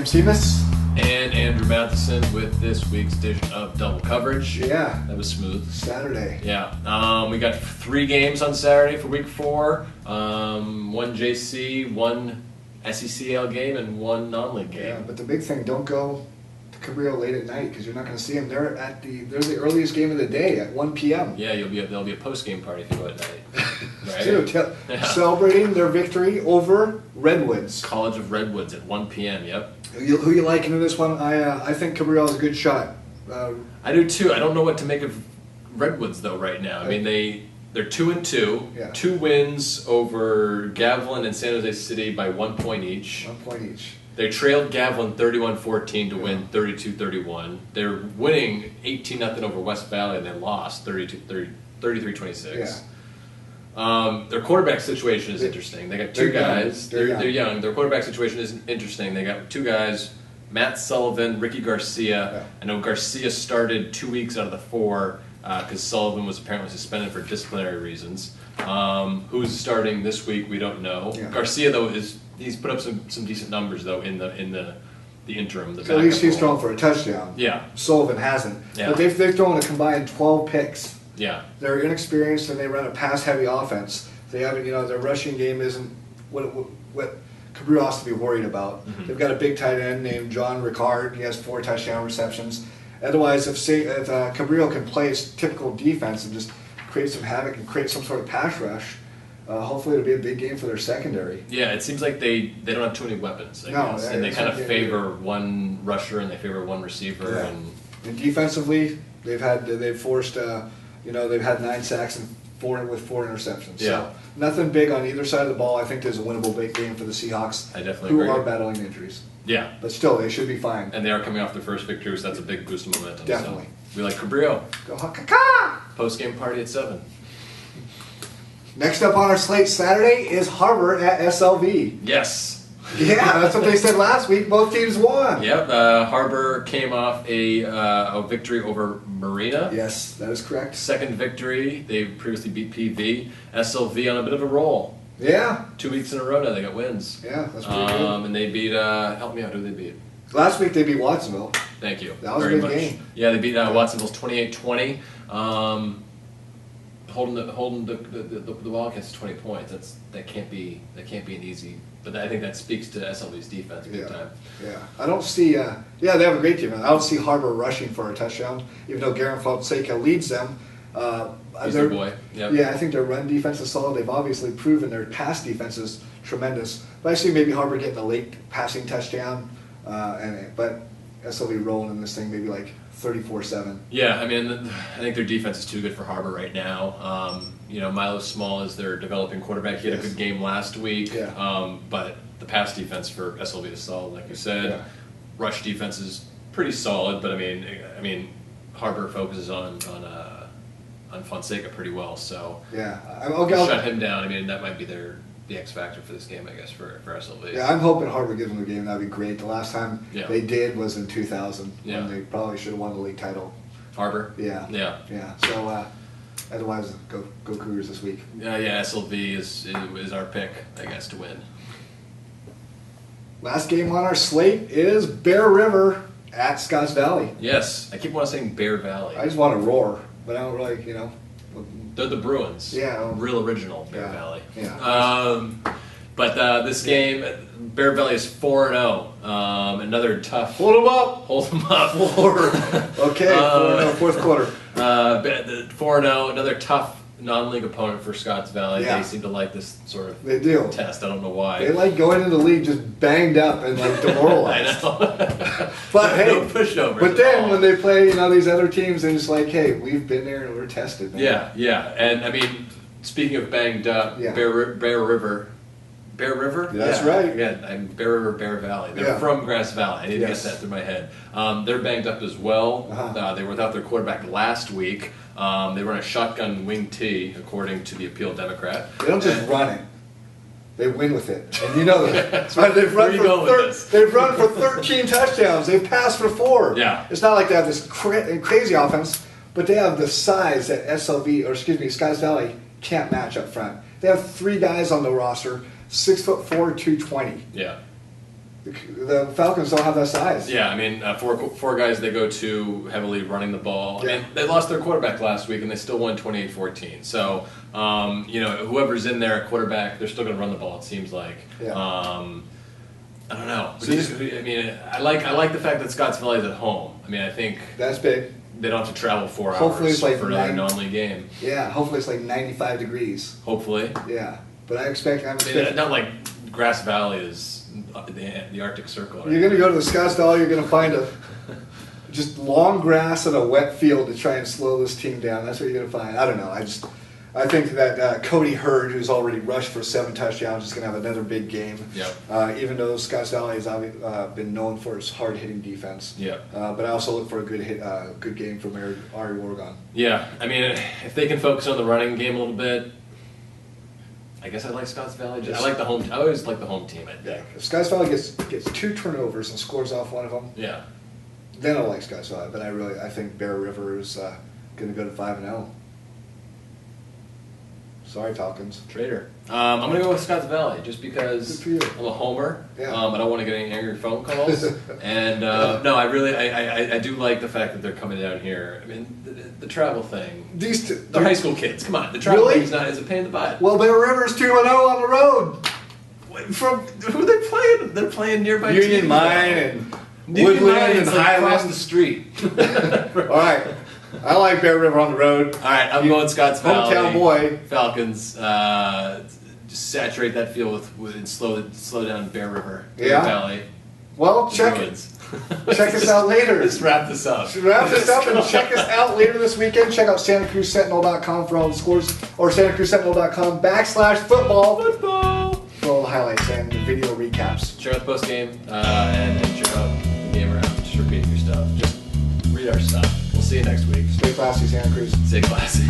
Jim Seimas. And Andrew Matheson with this week's edition of Double Coverage. Yeah. That was smooth. Saturday. Yeah. We got 3 games on Saturday for week 4. One JC, one SECL game, and one non-league game. Yeah, but the big thing, don't go to Cabrillo late at night because you're not going to see them. They're the earliest game of the day at 1 p.m. Yeah, there'll be a post-game party if you go at night. Right? Yeah. Celebrating their victory over Redwoods. College of Redwoods at 1 p.m., yep. Who you liking in this one? I think Cabrillo is a good shot. I do too. I don't know what to make of Redwoods though right now. I mean they're 2-2, yeah. 2 wins over Gavilan and San Jose City by 1 point each. 1 point each. They trailed Gavilan 31-14 to win 32-31. They're winning 18-0 over West Valley and they lost 33-26. Yeah. Their quarterback situation is interesting. They got 2 guys. They're young. Their quarterback situation is interesting. They got 2 guys, Matt Sullivan, Ricky Garcia. Yeah. I know Garcia started 2 weeks out of the 4 because Sullivan was apparently suspended for disciplinary reasons. Who's starting this week, we don't know. Yeah. Garcia, though, he's put up some decent numbers, though, in the interim. So at least he's thrown for a touchdown. Yeah. Sullivan hasn't. Yeah. But they've thrown a combined 12 picks. Yeah. They're inexperienced and they run a pass-heavy offense. They haven't, their rushing game isn't what Cabrillo has to be worried about. Mm-hmm. They've got a big tight end named John Ricard. He has 4 touchdown receptions. Otherwise, if Cabrillo can play his typical defense and just create some havoc and create some sort of pass rush, hopefully it'll be a big game for their secondary. Yeah, it seems like they don't have too many weapons, I guess. And they kind of favor one rusher and they favor one receiver. Yeah. And defensively, they've forced. They've had 9 sacks and 4 interceptions. Yeah. So nothing big on either side of the ball. I think there's a winnable big game for the Seahawks. I definitely who agree. are battling injuries. Yeah. But still, they should be fine. And they are coming off their first victory, so that's a big boost of momentum. Definitely. So we like Cabrillo. Go ha-ka-ka! Post-game party at 7. Next up on our slate Saturday is Harvard at SLV. Yes. Yeah, that's what they said last week. Both teams won. Yep. Harbor came off a victory over Marina. Yes, that is correct. Second victory. They previously beat PV. SLV on a bit of a roll. Yeah. 2 weeks in a row now they got wins. Yeah, that's pretty good. And they beat, help me out, who did they beat? Last week they beat Watsonville. Thank you. That was very a good much. Game. Yeah, they beat Watsonville's 28-20. Holding the Wildcats to 20 points. That can't be an easy. But I think that speaks to SLV's defense big time. Yeah, I don't see. They have a great team. I don't see Harbor rushing for a touchdown, even though Garen Fonseca leads them. He's their boy. Yep. Yeah, I think their run defense is solid. They've obviously proven their pass defense is tremendous. But I see maybe Harbor getting a late passing touchdown, but SLV rolling in this thing maybe like 34-7. Yeah, I mean, I think their defense is too good for Harbor right now. Milo Small is their developing quarterback. He had a good game last week, but the pass defense for SLV is solid, like you said. Yeah. Rush defense is pretty solid, but I mean, Harbor focuses on Fonseca pretty well, so shut him down. I mean, that might be the X factor for this game, I guess, for SLV. Yeah, I'm hoping Harbor gives them a game. That'd be great. The last time they did was in 2000 when they probably should have won the league title. Harbor? Yeah. So otherwise, go Cougars this week. Yeah. SLV is our pick, I guess, to win. Last game on our slate is Bear River at Scotts Valley. Yes, I keep wanting to say Bear Valley. I just want to roar, but I don't really, They're the Bruins. Yeah. Real original Bear Valley. Yeah. But this game, Bear Valley is 4-0. Another tough. Hold them up. Hold them up. 4. Okay. 4-0, fourth quarter. 4-0. Another tough non-league opponent for Scotts Valley. Yeah. They seem to like this sort of test. I don't know why. They like going into the league just banged up and like demoralized. I know. But hey, no pushovers. But then when they play these other teams, they're just like, hey, we've been there and we're tested. Man. Yeah. And I mean, speaking of banged up, Bear River. Bear River? That's right. Again, I'm Bear River, Bear Valley. They're from Grass Valley. I need to get that through my head. They're banged up as well. They were without their quarterback last week. They run a shotgun wing T, according to the Appeal Democrat. They don't just run it. They win with it. And you know that. They've run for 13 touchdowns. They've passed for 4. Yeah. It's not like they have this crazy offense, but they have the size that Scotts Valley can't match up front. They have 3 guys on the roster, 6'4", 220. Yeah. The Falcons don't have that size. Yeah, I mean, four guys they go to heavily running the ball. I mean, they lost their quarterback last week, and they still won 28-14. So, whoever's in there at quarterback, they're still going to run the ball, it seems like. Yeah. I don't know. I like the fact that Scottsville is at home. I mean, I think that's big. They don't have to travel 4 hopefully hours it's like for another non-league game. Yeah, hopefully it's like 95 degrees. Hopefully. Yeah, but I'm expecting not like Grass Valley is the Arctic Circle. You're going to go to the Scotts Valley, you're going to find just long grass and a wet field to try and slow this team down. That's what you're going to find. I don't know. I think that Cody Hurd, who's already rushed for 7 touchdowns, is going to have another big game. Yep. Even though Scotts Valley has been known for its hard-hitting defense. Yep. But I also look for a good game from Ari Oregon. Yeah. I mean, if they can focus on the running game a little bit, I guess I like Scotts Valley. I like the home. I always like the home team. I think. Yeah. If Scotts Valley gets 2 turnovers and scores off one of them, then I like Scotts Valley. But I think Bear River is going to go to 5-0. Sorry, Falcons. Traitor. I'm going to go with Scotts Valley just because I'm a homer. Yeah. I don't want to get any angry phone calls. And no, I do like the fact that they're coming down here. I mean, the travel thing. They're high school kids. Come on. The travel thing is a pain in the butt. Well, Bear River's 2-0 on the road. From who are they playing? They're playing nearby Union Mine and Woodland and Highland. Across the street. All right. I like Bear River on the road. All right, I'm going Scotts Valley. Hometown boy. Falcons. Just saturate that field and slow down Bear River. Yeah. Valley. Well, check us out later. Let's wrap this up. Wrap this up and check us out later this weekend. Check out SantaCruzSentinel.com for all the scores, or SantaCruzSentinel.com/football. For all the highlights and the video recaps. Check out the post game and check out the game around. Just repeat your stuff. Just read our stuff. We'll see you next week. Stay classy, Santa Cruz. Stay classy.